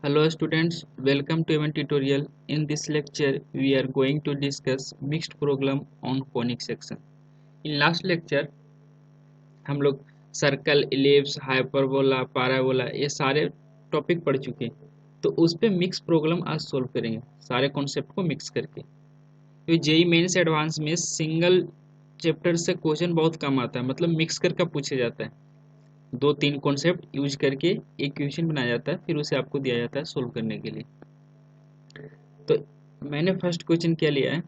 Hello students, welcome to our tutorial. In this lecture, we are going to discuss mixed problem on conic section. In last lecture, हम लोग circle, ellipse, hyperbola, parabola ये सारे topic पढ़ चुके हैं। तो उस पे मिक्स प्रॉब्लम आज सोल्व करेंगे, सारे कॉन्सेप्ट को मिक्स करके। तो जेई मेंस एडवांस में सिंगल चैप्टर से क्वेश्चन बहुत कम आता है, मतलब मिक्स करके पूछे जाता है। 2-3 कॉन्सेप्ट यूज करके एक क्वेश्चन बनाया जाता है, फिर उसे आपको दिया जाता है सोल्व करने के लिए। तो मैंने फर्स्ट क्वेश्चन क्या लिया है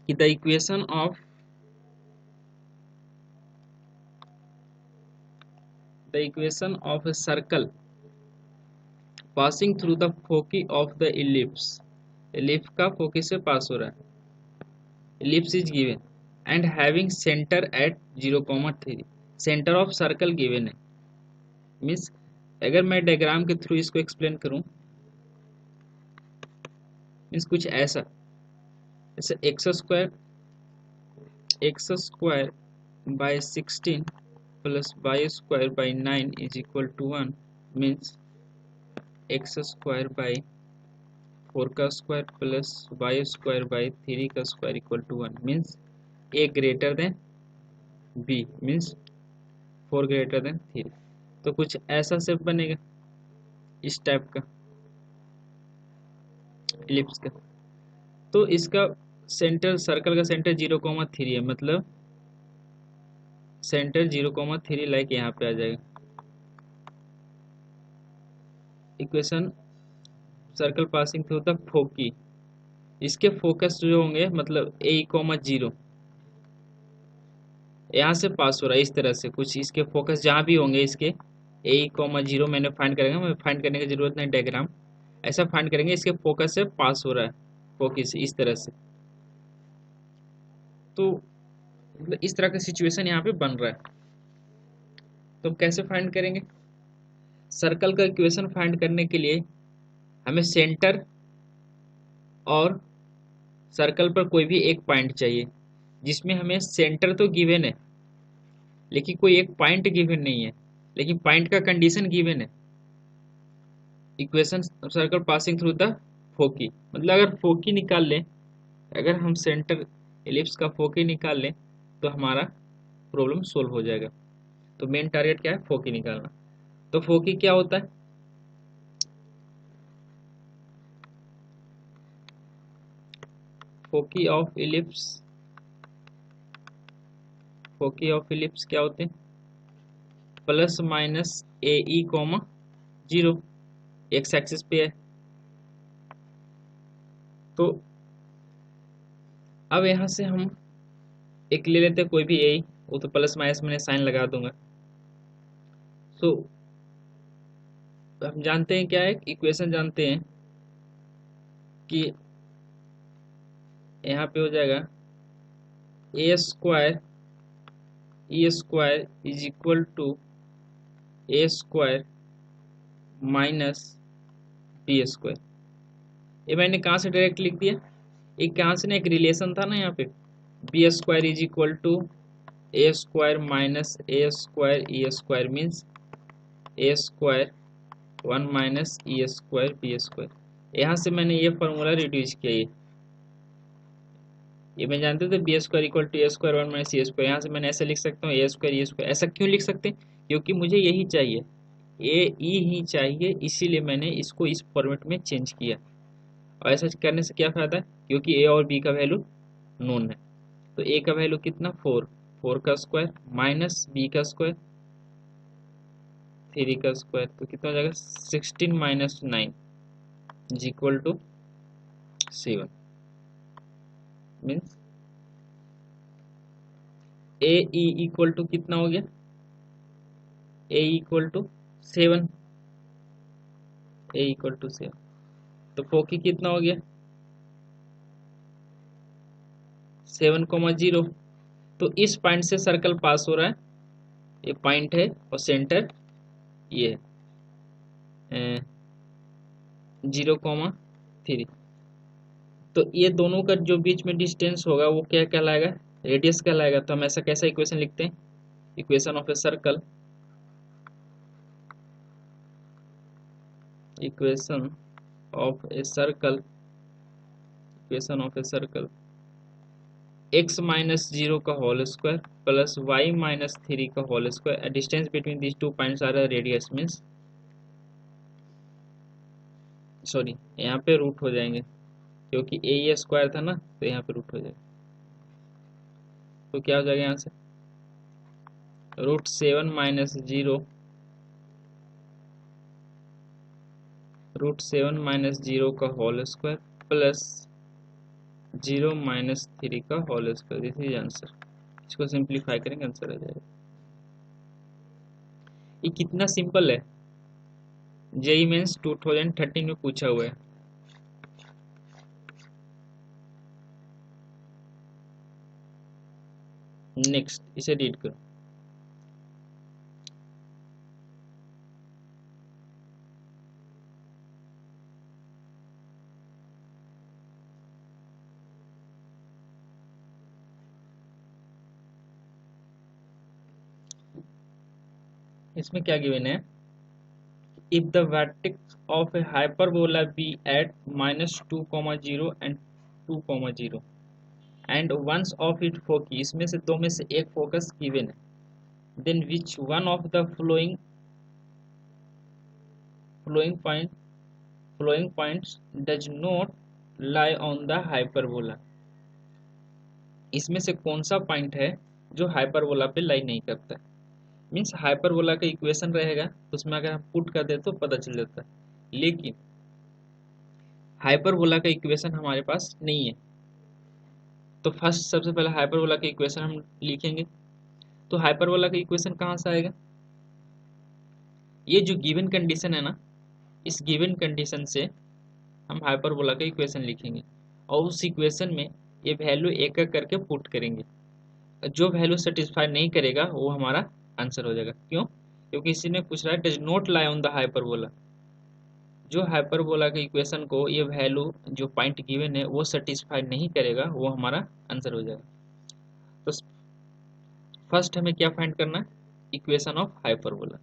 कि the equation of a circle passing through the foci of the ellipse का फोकी से पास हो रहा है, ellipse is given and having centre at 0,3। Centre of circle given है, मीन्स अगर मैं डायग्राम के थ्रू इसको एक्सप्लेन करूं, मीन्स कुछ ऐसा, जैसे x² by 16 plus y² by 9 is equal to 1, means x² by 4 का स्क्वायर प्लस y² by 3 का square equal to 1, means a greater than b, means 4 greater than 3। तो कुछ ऐसा शेप बनेगा इस टाइप का इलिप्स का। तो इसका सेंटर, सर्कल का सेंटर 0,3 है, मतलब सेंटर 0,3 लाइक यहाँ पे आ जाएगा। Equation circle passing through the foci, इसके फोकस जो होंगे मतलब a,0 यहाँ से पास हो रहा है, इस तरह से कुछ इसके फोकस जहाँ भी होंगे इसके a,0 मैंने फाइंड करेंगे, मैं फाइंड करने की जरूरत नहीं, डायग्राम ऐसा फाइंड करेंगे, इसके फोकस से पास हो रहा है फोकस इस तरह से। तो मतलब इस तरह का सिचुएशन यहाँ पे बन रहा है। तो कैसे फाइंड करेंगे सर्कल का इक्वेशन? फाइंड करने के लिए हमें सेंटर और सर्कल पर कोई भी एक पॉइंट चाहिए, जिसमें हमें सेंटर तो गिवन है लेकिन कोई एक पॉइंट गिवन नहीं है, लेकिन पॉइंट का कंडीशन गिवन है। Equation circle passing through the foci, मतलब अगर फोकी निकाल लें, अगर हम सेंटर एलिप्स का फोकी निकाल लें तो हमारा प्रॉब्लम सोल्व हो जाएगा। तो मेन टारगेट क्या है? फोकी निकालना। तो फोकी क्या होता है? फोकी ऑफ इलिप्स क्या होते हैं? Plus minus AE,0 x axis पे है। तो अब यहाँ से हम एक ले लेते हैं कोई भी ए, वो तो प्लस माइनस मैंने साइन लगा दूंगा। सो हम जानते हैं क्या है, इक्वेशन जानते हैं कि यहाँ पे हो जाएगा a² is equal to a² minus b²। ये मैंने कहाँ से डायरेक्ट लिख दिया? एक कहाँ से ना, एक रिलेशन था ना यहाँ पे, b² is equal to a² minus a², means a² 1 minus e² b²। यहाँ से मैंने ये फॉर्मूला रिड्यूस किया। ये मैं जानते थे b² equal to a² 1 minus e², यहाँ से मैंने ऐसा लिख सकता हूँ a² ऐसा क्यों लिख सकते हैं? क्योंकि मुझे यही चाहिए, ए ही चाहिए, इसीलिए मैंने इसको इस फॉर्मेट में चेंज किया। और ऐसा करने से क्या फायदा है? क्योंकि ए और बी का वैल्यू नोन है। तो ए का वैल्यू कितना? 4 का स्क्वायर माइनस बी का स्क्वायर 3 का स्क्वायर, तो कितना हो जाएगा? 16 minus 9 is equal to 7, means A equal to कितना हो गया? ए इक्वल टू 7, तो फोकी कितना हो गया? 7,0। तो इस पॉइंट से सर्कल पास हो रहा है, ये पॉइंट है और सेंटर ये है 0,3। तो ये दोनों का जो बीच में डिस्टेंस होगा वो क्या कहलाएगा? रेडियस कहलाएगा। तो हम ऐसा कैसा इक्वेशन लिखते हैं? Equation of a circle equation of a circle, equation of a circle x minus zero का whole square plus y minus three का whole square, distance between these two points are radius means, sorry यहाँ पे root हो जाएंगे क्योंकि ए square था ना, तो यहाँ पे रूट हो जाएगा। तो क्या हो जाएगा यहाँ से, √7 माइनस जीरो, √7 - 0 का whole square plus 0 minus three का whole square, this is answer. इसको सिंप्लीफाई करेंगे आंसर आ जाएगा। ये कितना सिंपल है, जेई मेंस 2013 में पूछा हुआ है। नेक्स्ट इसे रीड करो। इसमें क्या गिवन है, if the vertex of a hyperbola be at -2, 0 and 2, 0 and once of it focus, इसमें से दो में से एक फोकस गिवन है, then which one of the flowing point flowing points does not lie on the hyperbola, इसमें से कौन सा पॉइंट है जो हाइपरबोला पे लाई नहीं करता है। मीन्स हाइपरबोला का इक्वेशन रहेगा तो उसमें अगर हम पुट कर दे तो पता चल जाता है, लेकिन हाइपरबोला का इक्वेशन हमारे पास नहीं है। तो फर्स्ट सबसे पहले हाइपरबोला का इक्वेशन हम लिखेंगे। तो हाइपरबोला का इक्वेशन कहाँ से आएगा, ये जो गिवन कंडीशन है ना, इस गिवन कंडीशन से हम हाइपरबोला का इक्वेशन लिखेंगे और उस इक्वेशन में ये वैल्यू एक एक करके पुट करेंगे। जो वैल्यू सेटिस्फाई नहीं करेगा वो हमारा आंसर हो जाएगा। क्यों, क्योंकि इसी ने पूछ रहा है does not lie on the hyperbola, जो हाइपरबोला के इक्वेशन को ये वैल्यू जो पॉइंट गिवन है वो सेटिस्फाई नहीं करेगा, वो हमारा आंसर हो जाएगा। तो फर्स्ट हमें क्या फाइंड करना है, इक्वेशन ऑफ हाइपरबोला।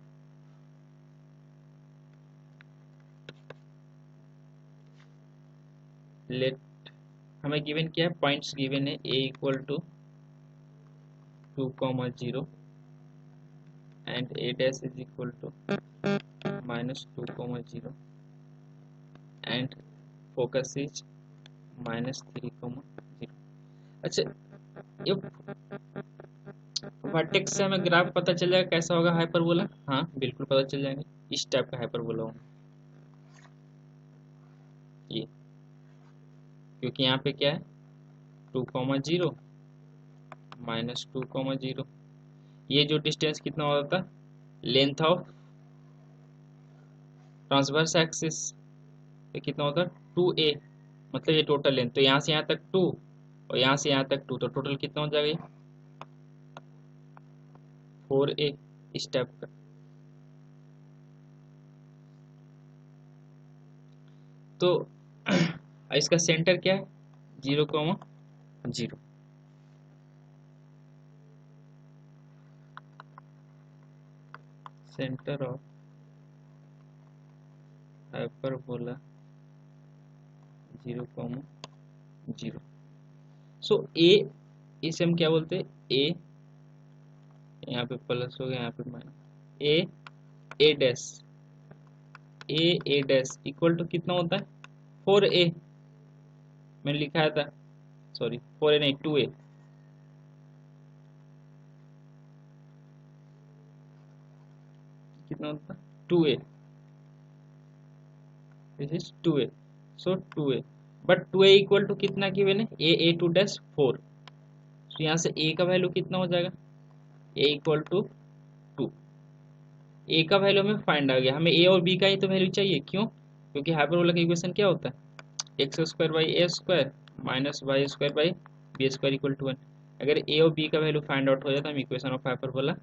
लेट हमें गिवन क्या है, पॉइंट्स गिवन है a equal to 2, 0 and a dash is equal to -2, 0 and focus is -3, 0। अच्छा, ये वर्टेक्स से हमें ग्राफ पता चल जाएगा कैसा होगा हाइपरबोला, हाँ बिल्कुल पता चल जाएंगे, इस टाइप का हाइपरबोला होगा ये, क्योंकि यहाँ पे क्या है 2, 0 -2, 0, ये जो डिस्टेंस कितना होता था, लेंथ ऑफ ट्रांसवर्स एक्सिस, ये कितना होता है 2a, मतलब ये टोटल लेंथ, तो यहाँ से यहाँ तक 2 और यहाँ से यहाँ तक 2, तो टोटल कितना हो जाएगा ये 4a, इस टाइप का। तो इसका सेंटर क्या है 0, 0, सेंटर ऑफ हाइपरबोला 0, 0। सो ए, इसे हम क्या बोलते हैं ए, यहाँ पे प्लस हो गया, यहाँ पे minus, A dash, A dash equal to कितना होता है 4a, मैंने लिखा था, सॉरी 4a नहीं 2a, कितना होता है 2a, this is 2a, so 2a, but 2a equal to कितना की मैंने a2 डैश 4, तो यहाँ से a का वैल्यू कितना हो जाएगा a इक्वल टू 2, a का वैल्यू हमें फाइंड आ गया, हमें a और b का ही तो वैल्यू चाहिए। क्यों, क्योंकि हाइपरबोला का इक्वेशन क्या होता है x² by a square minus y² by b square equal to 1। अगर a और b का वैल्यू फाइंड आउट हो जाए तो हम इक्वेशन ऑफ हाइपरबोला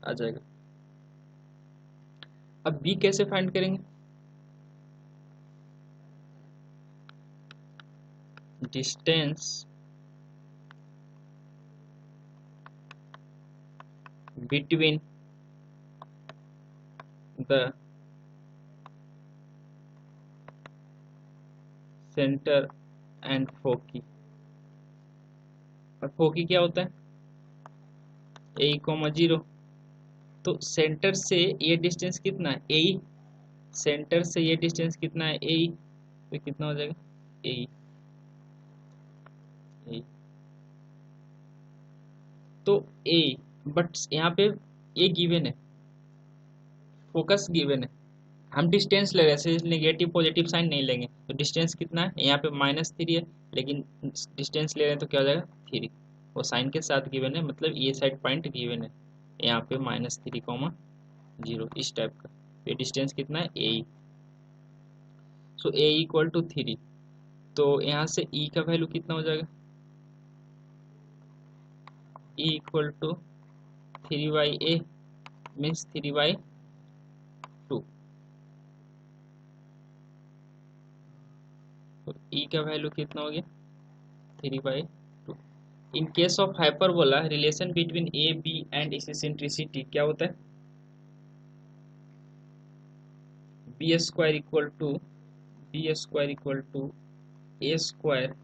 आ जाएगा। अब b कैसे फाइंड करेंगे, distance between the centre and foci. और फोकी क्या होता है? A comma 0। तो सेंटर से ये डिस्टेंस कितना है? ए। सेंटर से ये डिस्टेंस कितना है? ए। तो कितना हो जाएगा? ए। ए तो ए, बट यहाँ पे ए गिवन है, फोकस गिवन है, हम डिस्टेंस ले रहे हैं, ऐसे नेगेटिव पॉजिटिव साइन नहीं लेंगे। तो डिस्टेंस कितना है? यहाँ पे -3 है, लेकिन डिस्टेंस ले रहे हैं तो क्या हो जाएगा? 3। वो साइन के साथ गिवन है, मतलब ये साइड पॉइंट गिवन है, यहाँ पे -3, 0 इस टाइप का। ये डिस्टेंस कितना है? ए। सो ए इक्वल टू 3। तो यहाँ से ई का वैल्यू कितना हो जाएगा? E equal to 3/a means 3/2। तो ई का वैल्यू कितना हो गया? 3/2। In case of hyperbola, relation between A B and eccentricity क्या होता है? B square equal to A square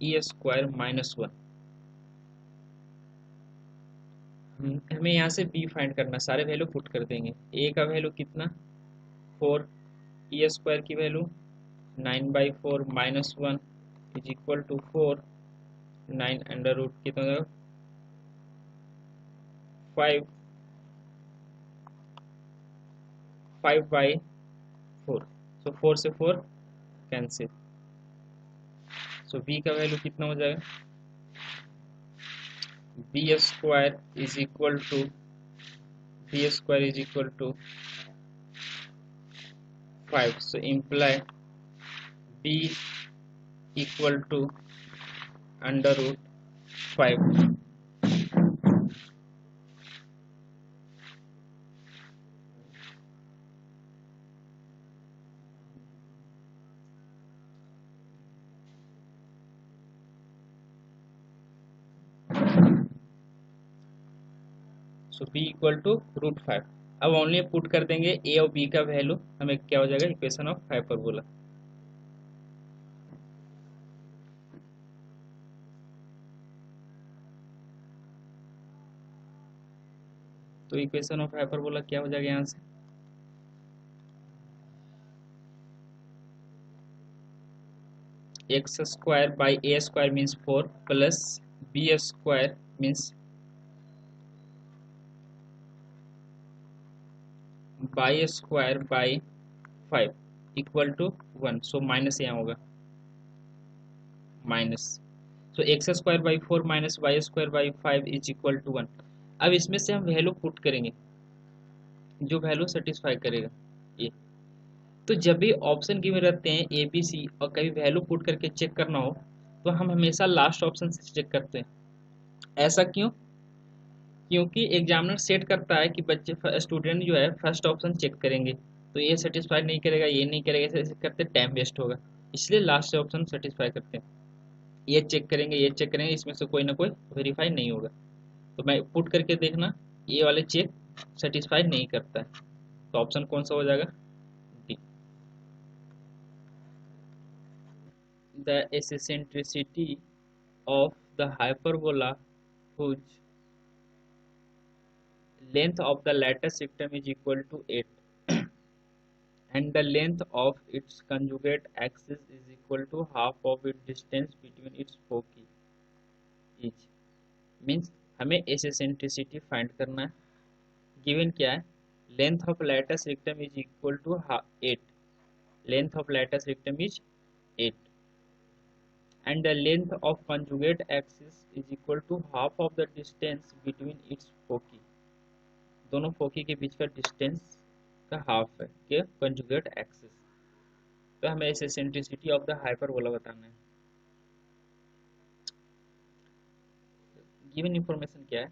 E square -1। हमें यहाँ से बी फाइंड करना, सारे वैल्यू पुट कर देंगे। ए का वैल्यू कितना? 4। ई स्क्वायर की value 9/4 -1 is equal to 4। 9 under root कितना होगा? 5। 5/4। सो 4 से 4 कैंसिल। सो बी का वैल्यू कितना हो जाएगा? B square is equal to 5। So imply B equal to under root 5। So B equal to √5। अब ओनली पुट कर देंगे ए और बी का वैल्यू, हमें क्या हो जाएगा? Equation of hyperbola. तो इक्वेशन ऑफ हाइपरबोला क्या हो जाएगा यहाँ से? X square by A square means 4 plus B square means by square by 5 equal to 1। So minus यहाँ होगा, minus. So X square by 4 minus Y square by 5 is equal to 1। अब इसमें से हम वैल्यू पुट करेंगे, जो value satisfy करेगा ये। तो जब भी ऑप्शन गिवन रहते हैं ए बी सी और कभी वैल्यू पुट करके चेक करना हो, तो हम हमेशा लास्ट ऑप्शन से चेक करते हैं। ऐसा क्यों? क्योंकि एग्जामिनर सेट करता है कि बच्चे स्टूडेंट जो है फर्स्ट ऑप्शन चेक करेंगे, तो ये सेटिस्फाई नहीं करेगा, ये नहीं करेगा, ऐसे करते टाइम वेस्ट होगा। इसलिए लास्ट ऑप्शन सेटिस्फाई करते हैं। ये चेक करेंगे, ये चेक करेंगे, इसमें से कोई ना कोई वेरीफाई नहीं होगा। तो मैं पुट करके देखना, ये वाले चेक सेटिस्फाई नहीं करता है, तो ऑप्शन कौन सा हो जाएगा? D. The eccentricity of the hyperbola whose length of the lattice rectum is equal to 8 and the length of its conjugate axis is equal to half of its distance between its foci each। Means हमें eccentricity find करना है। Given क्या है? Length of lattice rectum is equal to 8। Length of lattice rectum is 8 and the length of conjugate axis is equal to half of the distance between its foci। दोनों फोकी के बीच का distance का half है के conjugate axis. तो हमें इसे eccentricity of the hyperbola बताना है। गिवन इंफॉर्मेशन क्या है?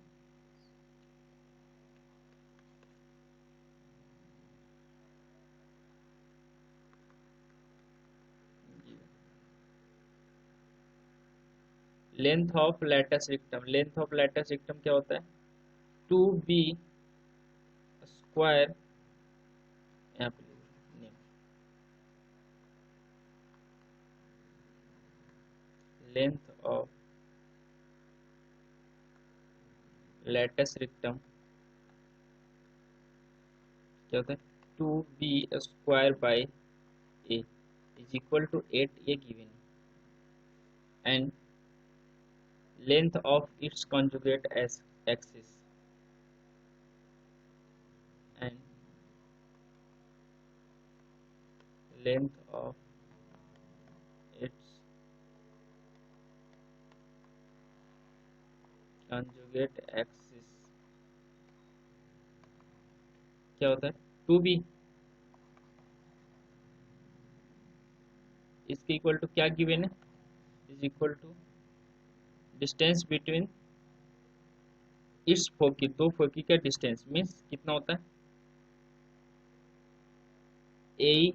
Length of latus rectum. Length of latus rectum क्या होता है? 2b स्क्वायर, यहाँ पे लेंथ ऑफ लेटेस्ट रेक्टम क्या होता है, 2b² by A is equal to 8, ये given, and length of its conjugate axis and length of its conjugate axis क्या होता है, 2b, इसके इक्वल टू क्या गिवन है, is equal to distance between its foci, दो फोकी का distance means कितना होता है, ए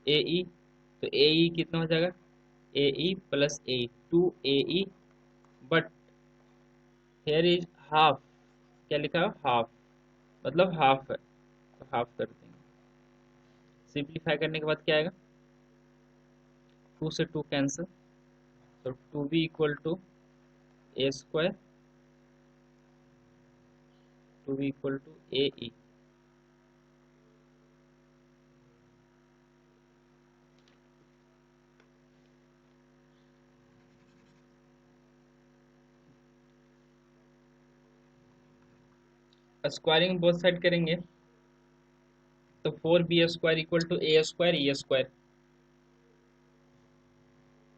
ई, तो ए ई कितना हो जाएगा, A E plus A, 2 AE, but here is half, क्या लिखा है, हाफ, मतलब हाफ है, तो हाफ कर देंगे। सिंप्लीफाई करने के बाद क्या आएगा, 2 से 2 कैंसिल, तो 2b equal to A², 2b equal to AE। Squaring both side करेंगे तो 4b² equal to A² E²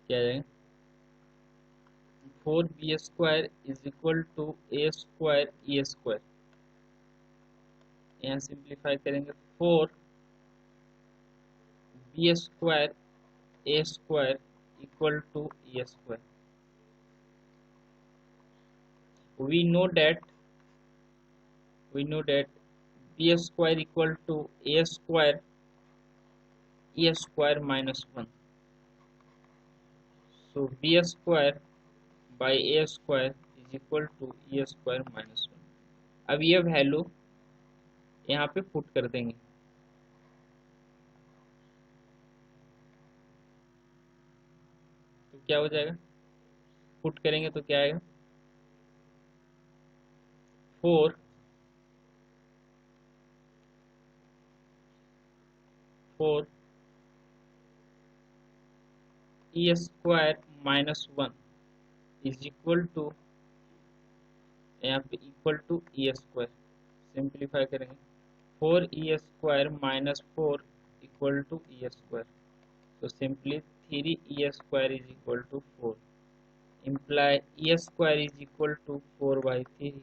क्या आ जाएगा, 4b² is equal to A² E², यहाँ सिंप्लीफाई करेंगे, 4b² A² equal to E²। we know that b² equal to A² E² minus 1, so b² by A² is equal to E² minus 1। अब ये value यहाँ पे put कर देंगे, तो क्या हो जाएगा, पुट करेंगे तो क्या आएगा, 4 E² minus 1 is equal to, यहाँ पे इक्वल टू E², सिंप्लीफाई करेंगे, 4E² minus 4 equal to E², तो simply 3E² is equal to 4, imply E² is equal to 4 by 3,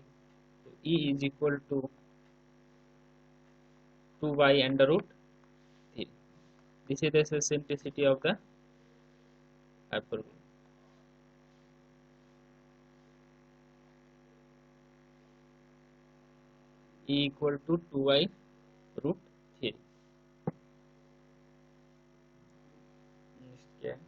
so E is equal to 2 by under root 3। This is the simplicity of the hyperbola। E equal to 2 by root 3। क्या है,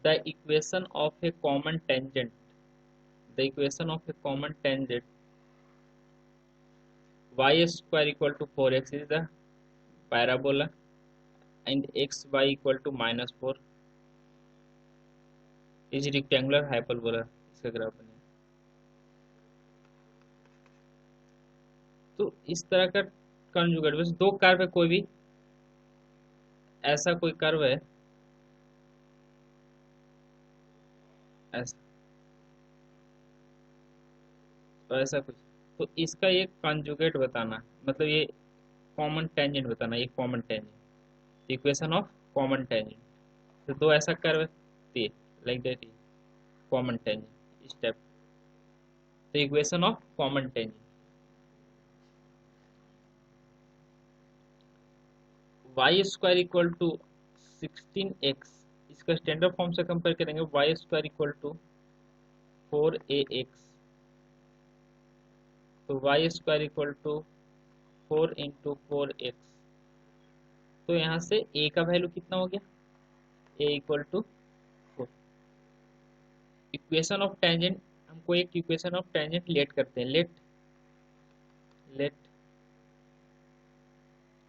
the equation of a common tangent, the equation of a common tangent y² equal to 4x is the parabola and xy equal to minus 4 is rectangular hyperbola, इसका graph बनेगा। तो इस तरह का conjugate, बस दो कर्व है, कोई भी ऐसा कोई कर्व है ऐसा, तो ऐसा कुछ, तो इसका ये कंजुगेट बताना, मतलब ये कॉमन टेंजेंट बताना, ये common tangent, equation of common tangent, तो दो ऐसा कर्व है like that, common tangent step, तो equation of common tangent y² equal to 16x, इसका स्टैंडर्ड फॉर्म से कंपेयर करेंगे, y² इक्वल टू 4ax, तो y² equal to 4 into 4x, तो यहाँ से a का वैल्यू कितना हो गया, a equal to 4। Equation of tangent हमको कोई एक इक्वेशन ऑफ टेंजेंट लेट करते हैं, let let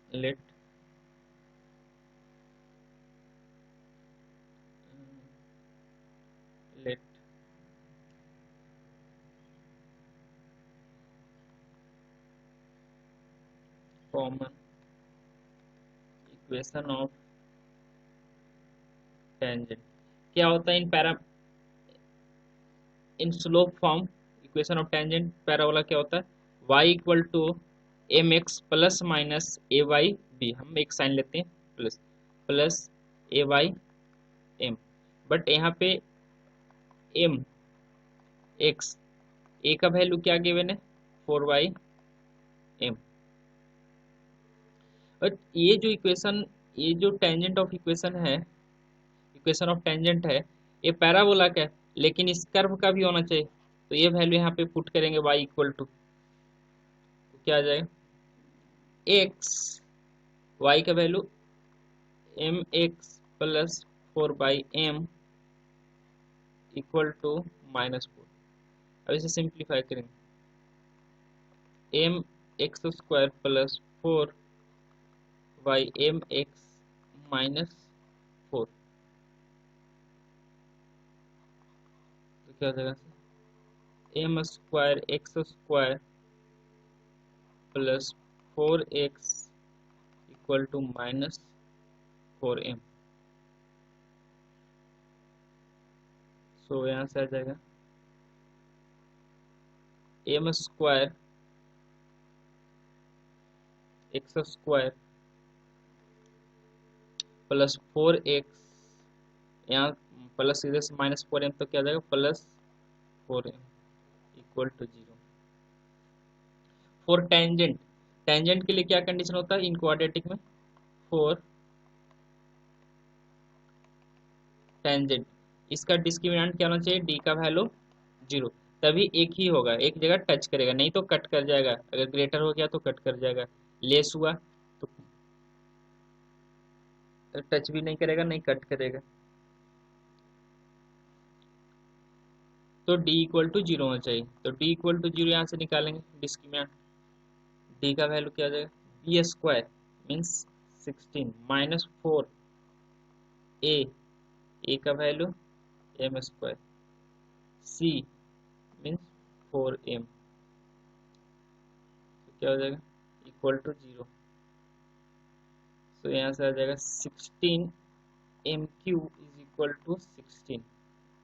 let let common equation of tangent क्या होता है in slope form equation of tangent parabola क्या होता है, y equal to M X plus minus A by B, हम एक साइन लेते हैं plus plus A by M, but यहाँ पे एम एक्स ए का वैल्यू क्या गिवन है 4y एम। और ये जो टेंजेंट ऑफ इक्वेशन है, इक्वेशन ऑफ टेंजेंट है, ये पैराबोला का है, लेकिन इस कर्व का भी होना चाहिए, तो ये वैल्यू यहाँ पे पुट करेंगे y इक्वल टू, तो क्या आ जाएगा x, y का value M X plus 4/m equal to -4। अब इसे सिंप्लीफाई करेंगे, M X square plus 4/m X -4, तो क्या हो जाएगा M square X square plus 4x equal to -4m। So यहाँ से आ जाएगा M square X square plus 4x, यहाँ प्लस इधर से -4m, तो क्या आ जाएगा +4m equal to 0। For tangent, tangent के लिए क्या कंडीशन होता है इन क्वाड्रेटिक में, फॉर टेंजेंट इसका डिस्क्रिमिनेंट क्या होना चाहिए, डी का वैल्यू 0, तभी एक ही होगा, एक जगह टच करेगा, नहीं तो कट कर जाएगा, अगर ग्रेटर हो गया तो कट कर जाएगा, लेस हुआ तो टच भी नहीं करेगा, नहीं कट करेगा, तो d इक्वल टू 0 होना चाहिए, तो d इक्वल टू 0 यहाँ से निकालेंगे डिस्क्रिमिनेंट, d का वैल्यू क्या आ जाएगा, बी स्क्वायर मीन्स 16 -4 ए का value M square, C means 4m, तो क्या हो जाएगा इक्वल टू 0। तो यहाँ से आ जाएगा 16 M Q is equal to 16,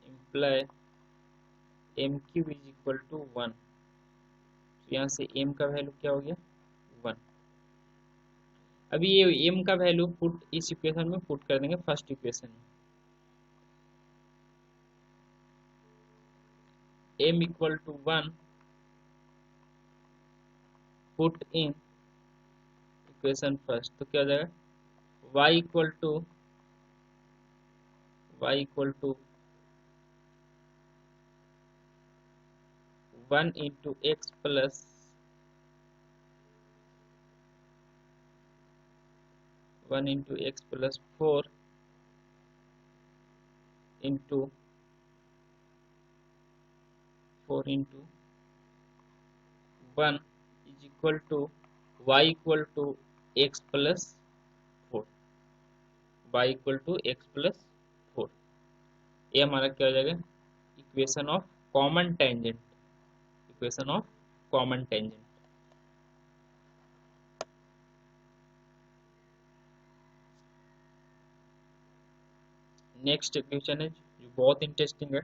imply M Q is equal to 1, तो यहाँ से m का वैल्यू क्या हो गया 1। अभी ये m का वैल्यू पुट इस इक्वेशन में पुट कर देंगे फर्स्ट इक्वेशन में, m equal to 1 put in equation first, तो क्या हो जाएगा y equal to 1 into X plus 1 into X plus 4 into 4 into 1 is equal to y equal to X plus 4, y equal to X plus 4, ये हमारा क्या हो जाएगा equation of common tangent, equation of common tangent. Next equation है जो बहुत interesting है,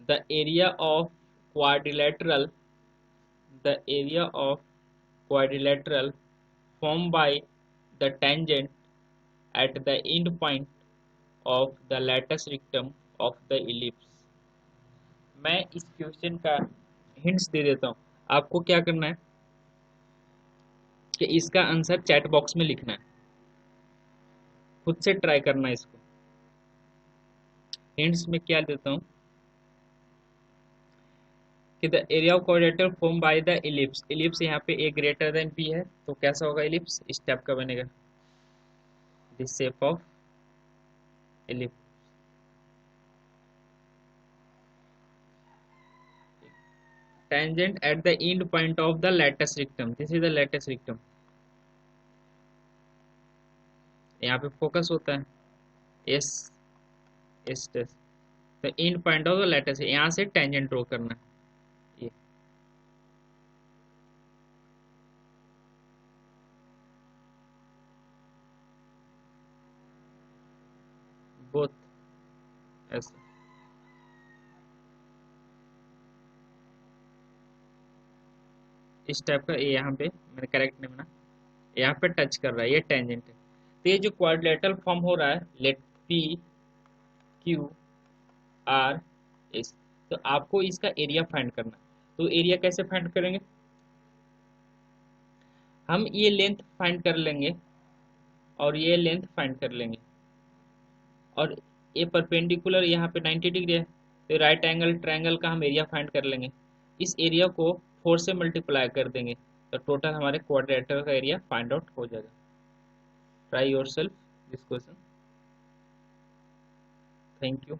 the area of quadrilateral, the area of quadrilateral formed by the tangent at the end point of the lattice rectum of the ellipse। मैं इस question का hints दे देता हूँ, आपको क्या करना है कि इसका आंसर चैट बॉक्स में लिखना है, खुद से ट्राई करना है इसको। हिंट्स में क्या देता हूँ कि the area of quadrilateral form by the ellipse, ellipse यहाँ पे a ग्रेटर देन b है, तो कैसा होगा इलिप्स, इस टाइप का बनेगा, this shape of ellipse. tangent at the end point of the lattice rectum. This is the lattice rectum. यहाँ पे फोकस होता है एस एस टेस, तो and point of the lattice, यहाँ से टेंजेंट ड्रॉ करना है ये। बोथ ऐसे इस टाइप का, ये यहाँ पे मैंने करेक्ट नहीं बना, यहाँ पे टच कर रहा है, ये टेंजेंट है। तो ये जो क्वाड्रिलेटरल फॉर्म हो रहा है, let P Q R S, तो आपको इसका एरिया फाइंड करना है। तो एरिया कैसे फाइंड करेंगे, हम ये लेंथ फाइंड कर लेंगे और ये लेंथ फाइंड कर लेंगे, और ये परपेंडिकुलर यहाँ पे 90 डिग्री है, तो राइट एंगल ट्रायंगल का हम एरिया फाइंड कर लेंगे। इस एरिया को 4 से मल्टीप्लाई कर देंगे, तो टोटल हमारे क्वाड्रिलेटरल का एरिया फाइंड आउट हो जाएगा। Try yourself this question. Thank you.